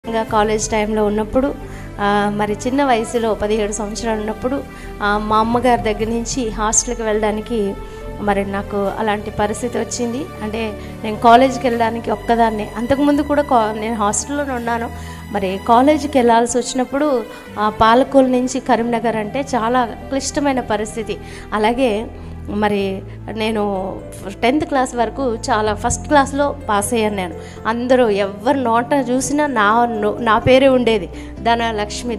ఇంకా కాలేజ్ టైంలో ఉన్నప్పుడు మరి చిన్న వయసులో 17 సంవత్సరాలు ఉన్నప్పుడు మా అమ్మగారి దగ్గర నుంచి హాస్టల్కి వెళ్ళడానికి మరి నాకు అలాంటి పరిస్థితి వచ్చింది. అంటే నేను కాలేజీకి వెళ్ళడానికి ఒక్కదాన్నే, అంతకుముందు కూడా నేను హాస్టల్లోనే ఉన్నాను. మరి కాలేజీకి వెళ్ళాల్సి వచ్చినప్పుడు పాలకోల్ నుంచి కరీంనగర్ అంటే చాలా క్లిష్టమైన పరిస్థితి. అలాగే మరి నేను 10th క్లాస్ వరకు చాలా ఫస్ట్ క్లాస్లో పాస్ అయ్యాను. నేను అందరూ ఎవరి నోట చూసినా నా పేరే ఉండేది, ధనలక్ష్మి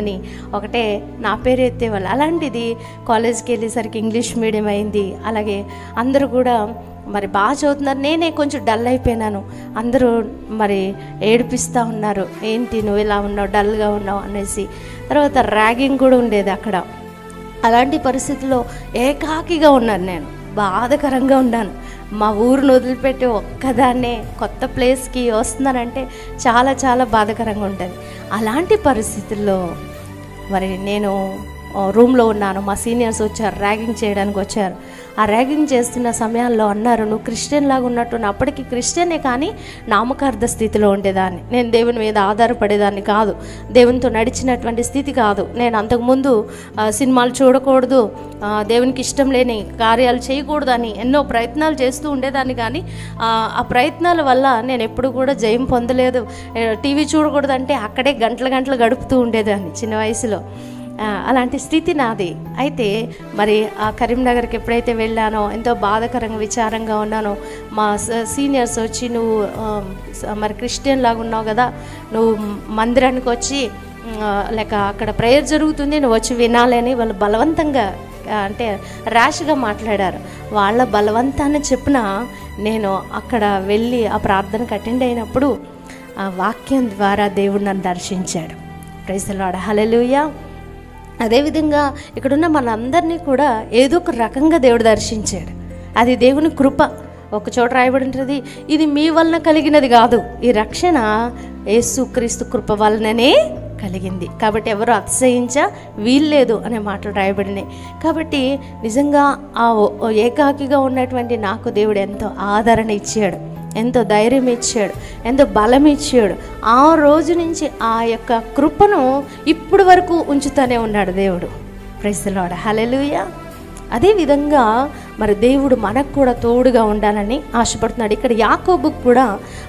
అని ఒకటే నా పేరు ఎత్తేవాళ్ళు. అలాంటిది కాలేజ్కి వెళ్ళేసరికి ఇంగ్లీష్ మీడియం అయింది. అలాగే అందరూ కూడా మరి బాగా చదువుతున్నారు, నేనే కొంచెం డల్ అయిపోయినాను. అందరూ మరి ఏడిపిస్తూ ఉన్నారు, ఏంటి నువ్వు ఇలా ఉన్నావు, డల్గా ఉన్నావు అనేసి. తర్వాత ర్యాగింగ్ కూడా ఉండేది అక్కడ. అలాంటి పరిస్థితుల్లో ఏకాకిగా ఉన్నాను, నేను బాధకరంగా ఉన్నాను. మా ఊరును వదిలిపెట్టి ఒక్కదాన్నే కొత్త ప్లేస్కి వస్తున్నానంటే చాలా చాలా బాధకరంగా ఉంటుంది. అలాంటి పరిస్థితుల్లో మరి నేను రూమ్లో ఉన్నాను. మా సీనియర్స్ వచ్చారు, ర్యాగింగ్ చేయడానికి వచ్చారు. ఆ ర్యాగింగ్ చేస్తున్న సమయాల్లో అన్నారు, నువ్వు క్రిస్టియన్ లాగా ఉన్నట్టు. అప్పటికి క్రిస్టియనే కానీ నామకార్థ స్థితిలో ఉండేదాన్ని. నేను దేవుని మీద ఆధారపడేదాన్ని కాదు, దేవునితో నడిచినటువంటి స్థితి కాదు. నేను అంతకుముందు సినిమాలు చూడకూడదు, దేవునికి ఇష్టం లేని కార్యాలు చేయకూడదు అని ఎన్నో ప్రయత్నాలు చేస్తూ ఉండేదాన్ని. కానీ ఆ ప్రయత్నాల వల్ల నేను ఎప్పుడు కూడా జయం పొందలేదు. టీవీ చూడకూడదు అంటే అక్కడే గంటలు గడుపుతూ ఉండేదాన్ని చిన్న వయసులో. అలాంటి స్థితి నాది. అయితే మరి ఆ కరీంనగర్కి ఎప్పుడైతే వెళ్ళానో ఎంతో బాధాకరంగా విచారంగా ఉన్నానో, మా సీనియర్స్ వచ్చి నువ్వు మరి క్రిస్టియన్ లాగా ఉన్నావు కదా, నువ్వు మందిరానికి వచ్చి లేక అక్కడ ప్రేయర్ జరుగుతుంది, నువ్వు వచ్చి వినాలని వాళ్ళు బలవంతంగా అంటే ర్యాష్గా మాట్లాడారు. వాళ్ళ బలవంతాన్ని చెప్పిన నేను అక్కడ వెళ్ళి ఆ ప్రార్థనకు అటెండ్ అయినప్పుడు ఆ వాక్యం ద్వారా దేవుడు నన్ను దర్శించాడు. ప్రైజ్ ది లార్డ్, హల్లెలూయా. అదేవిధంగా ఇక్కడున్న మనందరినీ కూడా ఏదో ఒక రకంగా దేవుడు దర్శించాడు. అది దేవుని కృప. ఒక చోట రాయబడి ఉంటుంది, ఇది మీ వలన కలిగినది కాదు, ఈ రక్షణ యేసుక్రీస్తు కృప వలననే కలిగింది, కాబట్టి ఎవరు అతిశయించ వీల్లేదు అనే మాటలు రాయబడినాయి. కాబట్టి నిజంగా ఆ ఏకాకిగా ఉన్నటువంటి నాకు దేవుడు ఎంతో ఆదరణ ఇచ్చాడు, ఎంతో ధైర్యం ఇచ్చాడు, ఎంతో బలం ఇచ్చాడు. ఆ రోజు నుంచి ఆ యొక్క కృపను ఇప్పుడు వరకు ఉంచుతూనే ఉన్నాడు దేవుడు. ప్రైజ్ ది లార్డ్, హల్లెలూయా. అదేవిధంగా మరి దేవుడు మనకు కూడా తోడుగా ఉండాలని ఆశపడుతున్నాడు. ఇక్కడ యాకోబుకు కూడా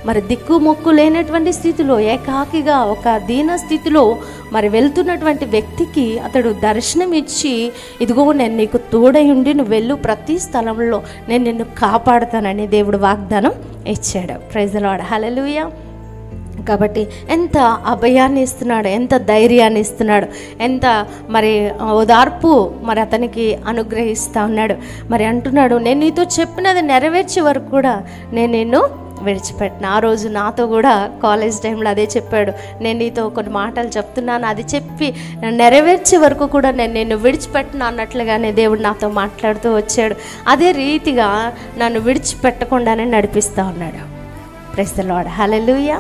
మరి దిక్కుమొక్కు లేనటువంటి స్థితిలో, ఏకాకిగా ఒక దీన స్థితిలో మరి వెళ్తున్నటువంటి వ్యక్తికి అతడు దర్శనం ఇచ్చి, ఇదిగో నేను నీకు తోడై ఉండి నువ్వు వెళ్ళు, ప్రతి స్థలంలో నేను నిన్ను కాపాడుతానని దేవుడు వాగ్దానం ఇచ్చాడు. ప్రైజ్ ది లార్డ్, హల్లెలూయా. కాబట్టి ఎంత అభయాన్ని ఇస్తున్నాడు, ఎంత ధైర్యాన్ని ఇస్తున్నాడు, ఎంత మరి ఓదార్పు మరి అతనికి అనుగ్రహిస్తూ ఉన్నాడు. మరి అంటున్నాడు, నేను నీతో చెప్పినది నెరవేర్చే వరకు కూడా నేను నిన్ను విడిచిపెట్టిన. ఆ రోజు నాతో కూడా కాలేజ్ టైంలో అదే చెప్పాడు, నేను నీతో కొన్ని మాటలు చెప్తున్నాను, అది చెప్పి నెరవేర్చే వరకు కూడా నేను నిన్ను విడిచిపెట్టిన అన్నట్లుగానే దేవుడు నాతో మాట్లాడుతూ వచ్చాడు. అదే రీతిగా నన్ను విడిచిపెట్టకుండానే నడిపిస్తూ ఉన్నాడు. Praise the Lord, hallelujah.